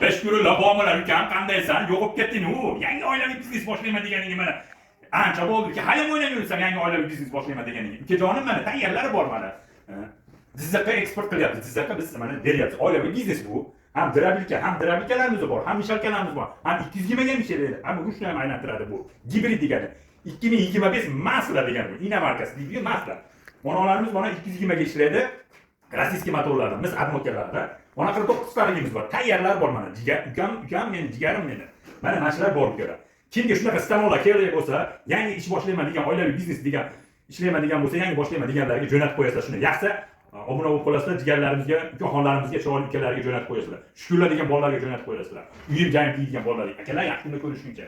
Beshkurullah muomalar ukam qandaysan? Yo'qib ketding u. Yangi oilaviy biznes boshlayman deganingga mana ancha bo'ldiki, hali o'ylayversan yangi oilaviy biznes boshlayman deganingga. Ukajonim mana tayyorlari bor mana. Jizzaxga eksport qilyapti. Jizzaxga biz mana beryapmiz. Oilaviy biznes bu. Ham drabilkalarimiz bor, ham mishalkalarimiz bor. Ham 220 ga mishlaydi. Ham ruchnoy ham aylantiradi bu. Gibrid degani. 2025 Mazda degani bu. Ina markasi deydi, Mazda. Monolarimiz mana 220 ga ishlaydi. Rossiyskiy motorlarimiz, admokalarda. Mana 49 taligimiz bor. Tayyorlar bor mana. Ukam meni, jigarim meni. Mana narsalar bor bu yerda. Kimga shunaqa stamolar kerak bo'lsa, yangi ish boshlayman degan, oilaviy biznes degan, ishlayman degan bo'lsa, yangi boshlayman deganlarga jo'natib qo'yasizlar shuni. Yaxshi, obuna bo'lib qolasizlar, jigarlarimizga, ukaxonlarimizga, chiroyli ukalarga jo'natib qo'yasizlar. Shukurlar degan bolalarga jo'natib qo'yasizlar. Uyim joyim deydigan bolalarga. Akalar yaxshi kunda ko'rishguncha.